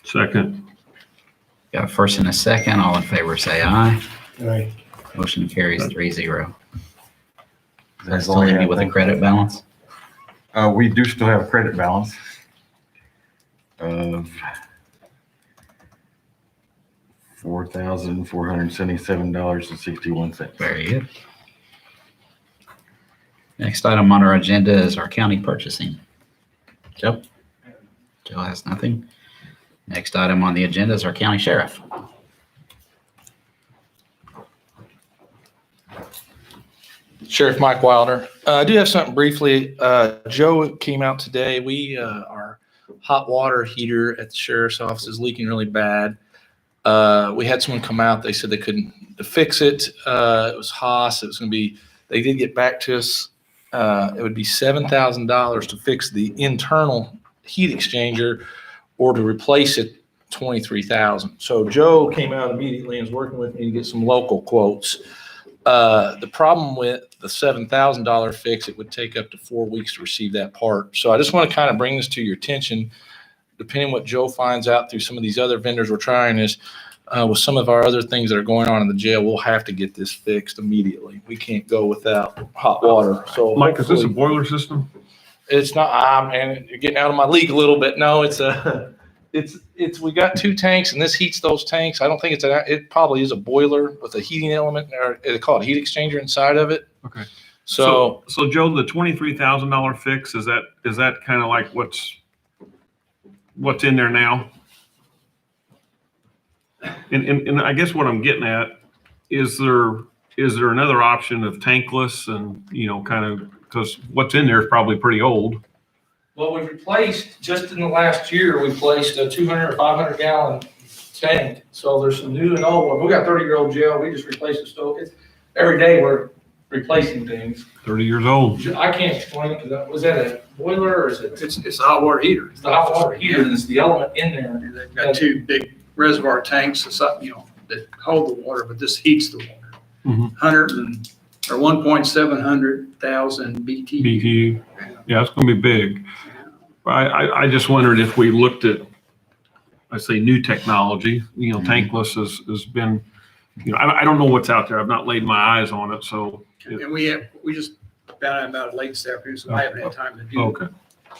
Second. Got a first and a second. All in favor, say aye. Aye. Motion carries 3-0. Does that That's still all I leave you have. with a credit balance? We do still have a credit balance of $4,477.61. Very good. Next item on our agenda is our county purchasing. Joe? Joe has nothing. Next item on the agenda is our county sheriff. Sheriff Mike Wilder. I do have something briefly. Joe came out today. Our hot water heater at the sheriff's office is leaking really bad. We had someone come out. They said they couldn't fix it. It was Haas. It was going to be, they did get back to us. It would be $7,000 to fix the internal heat exchanger, or to replace it, $23,000. So Joe came out immediately and was working with me to get some local quotes. The problem with the $7,000 fix, it would take up to 4 weeks to receive that part. So I just want to kind of bring this to your attention. Depending on what Joe finds out through some of these other vendors we're trying is, with some of our other things that are going on in the jail, we'll have to get this fixed immediately. We can't go without hot water. So Mike, is this a hopefully- boiler system? It's not, man, you're getting out of my league a little bit. No, we got 2 tanks, and this heats those tanks. I don't think it probably is a boiler with a heating element, or they call it heat exchanger inside of it. Okay. So So Joe, the $23,000 fix, is that kind of like what's in there now? And I guess what I'm getting at, is there another option of tankless and, kind of, because what's in there is probably pretty old. well, we've replaced, just in the last year, we placed a 200 or 500 gallon tank. So there's some new and old ones. We got 30-year-old jail. We just replaced the stove. Every day we're replacing things. 30 years old. I can't explain it. Was that a boiler, or is it? It's a hot water heater. It's the hot water heater, and it's the element in there. They've got 2 big reservoir tanks that hold the water, but this heats the water. Mhm. 1.700,000 BTU. BTU. Yeah, it's going to be big. I just wondered if we looked at, I say, new technology. Tankless has been, I don't know what's out there. I've not laid my eyes on it, so. And we just found out about it late this afternoon, so I haven't had time to do it. Okay.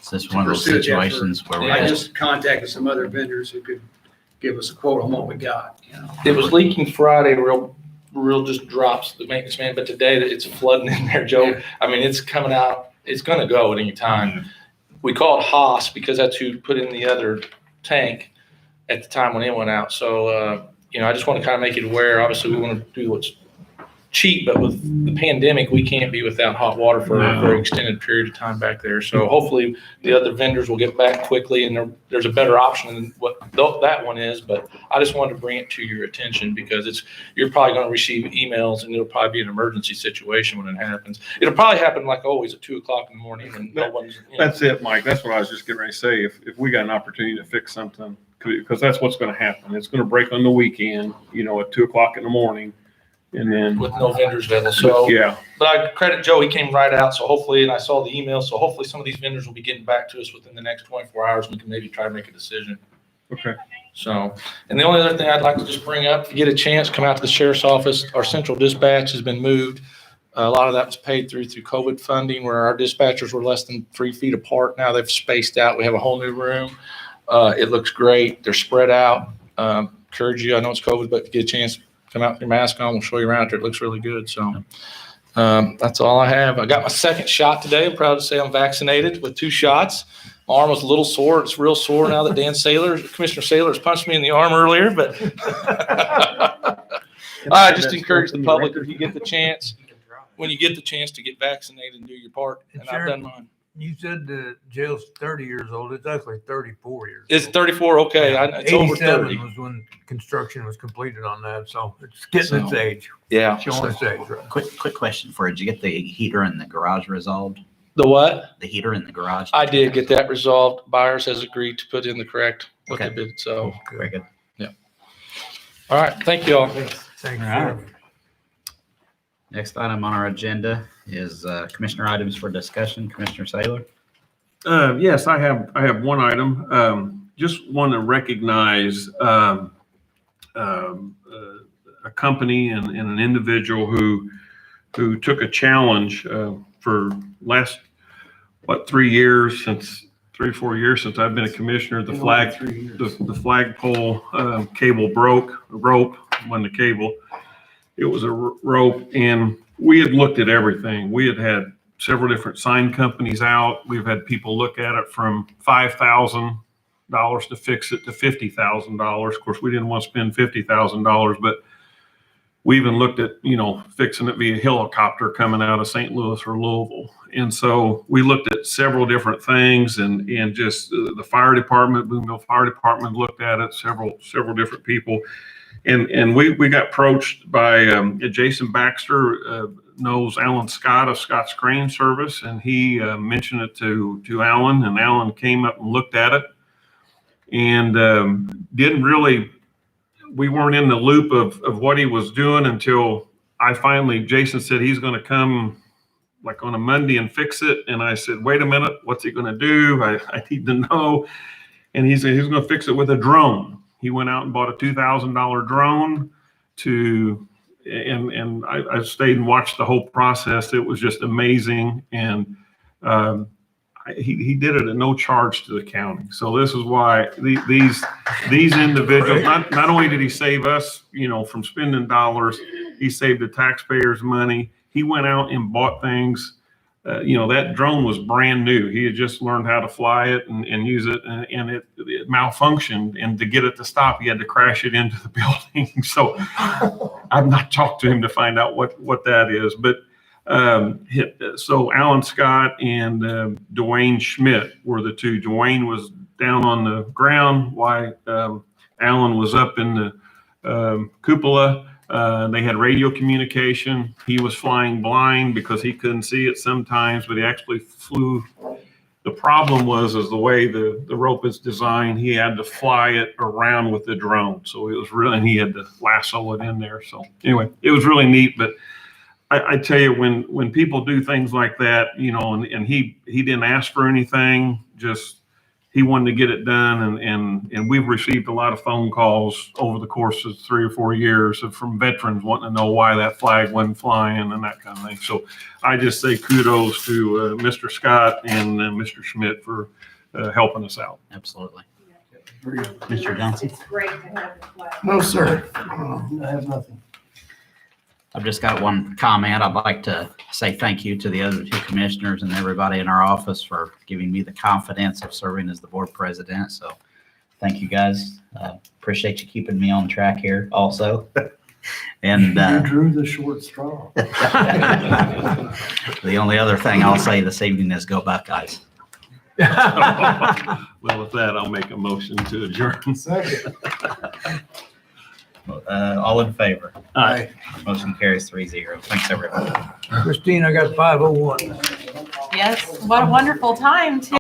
Is this one of those Pursue it yet for- situations where we I just, just contacted some other vendors who could give us a quote on what we got. It was leaking Friday, real just drops, the maintenance man, but today it's flooding in there, Joe. I mean, it's coming out, it's gonna go at any time. we called Haas because that's who put in the other tank at the time when it went out. So, I just want to kind of make it aware. Obviously, we want to do what's cheap, but with the pandemic, we can't be without hot water for a very extended period of time back there. So hopefully the other vendors will get back quickly, and there's a better option than what that one is. But I just wanted to bring it to your attention because you're probably going to receive emails, and it'll probably be an emergency situation when it happens. It'll probably happen like always at 2:00 in the morning, and no one's. That's it, Mike. That's what I was just getting ready to say. If we got an opportunity to fix something, because that's what's going to happen. It's going to break on the weekend, at 2:00 in the morning. And then with no vendors available. So yeah, but I credit Joe, he came right out. So hopefully, and I saw the email. So hopefully some of these vendors will be getting back to us within the next 24 hours. We can maybe try to make a decision. Okay. So, and the only other thing I'd like to just bring up, if you get a chance, come out to the sheriff's office. Our central dispatch has been moved. A lot of that was paid through Cobit funding, where our dispatchers were less than 3 feet apart. Now they've spaced out. We have a whole new room. It looks great. They're spread out. Encourage you. I know it's COVID, but if you get a chance, come out with your mask on. We'll show you around there. It looks really good. So that's all I have. I got my second shot today. I'm proud to say I'm vaccinated with 2 shots. My arm was a little sore. It's real sore now that Commissioner Saylor has punched me in the arm earlier. But I just encourage the public, if you get the chance, when you get the chance to get vaccinated and do your part. And I've done mine. You said the jail's 30 years old. It's actually 34 years. It's 34. Okay. It's over 30. Was when construction was completed on that. So it's getting its age. Yeah. Showing its age, right? Quick question for you. Did you get the heater in the garage resolved? The what? The heater in the garage? I did get that resolved. Buyers has agreed to put in the correct what Okay. they bid. So Very good. yeah. All right. Thank you all. Thank you. All right. Next item on our agenda is commissioner items for discussion. Commissioner Saylor. Yes, I have one item. Just want to recognize a company and an individual who took a challenge for last 3 or 4 years since I've been a commissioner. The flagpole cable rope when the cable. It was a rope, and we had looked at everything. We had several different sign companies out. We've had people look at it from $5,000 to fix it to $50,000. Of course, we didn't want to spend $50,000, but we even looked at, fixing it via helicopter coming out of St. Louis or Louisville. And so we looked at several different things, and just the fire department, Boonville Fire Department looked at it, several different people. And we got approached by Jason Baxter, knows Alan Scott of Scott's Crane Service, and he mentioned it to Alan, and Alan came up and looked at it, and we weren't in the loop of what he was doing until Jason said he's going to come like on a Monday and fix it, and I said, wait a minute, what's he going to do? I need to know. And he said he's going to fix it with a drone. He went out and bought a $2,000 drone and I stayed and watched the whole process. It was just amazing. And he did it at no charge to the county. So this is why these individuals, not only did he save us, from spending dollars, he saved the taxpayers money. He went out and bought things. That drone was brand new. He had just learned how to fly it and use it, and it malfunctioned. And to get it to stop, he had to crash it into the building. So I've not talked to him to find out what that is. But so Alan Scott and Dwayne Schmidt were the two. Dwayne was down on the ground while Alan was up in the cupola. They had radio communication. He was flying blind because he couldn't see it sometimes, but he actually flew. The problem was the way the rope is designed, he had to fly it around with the drone. So it was really, and he had to lasso it in there. So anyway, it was really neat. But I tell you, when people do things like that, and he didn't ask for anything, just he wanted to get it done, and we've received a lot of phone calls over the course of 3 or 4 years from veterans wanting to know why that flag wasn't flying and that kind of thing. So I just say kudos to Mr. Scott and Mr. Schmidt for helping us out. Absolutely. Mr. Johnson. No, sir. I have nothing. I've just got one comment. I'd like to say thank you to the other two commissioners and everybody in our office for giving me the confidence of serving as the board president. So thank you, guys. Appreciate you keeping me on track here also. And You drew the short straw. the only other thing I'll say this evening is go Buckeyes. Well, with that, I'll make a motion to adjourn. Second. All in favor? Aye. Motion carries 3-0. Thanks, everyone. Christine, I got 501. Yes, what a wonderful time too.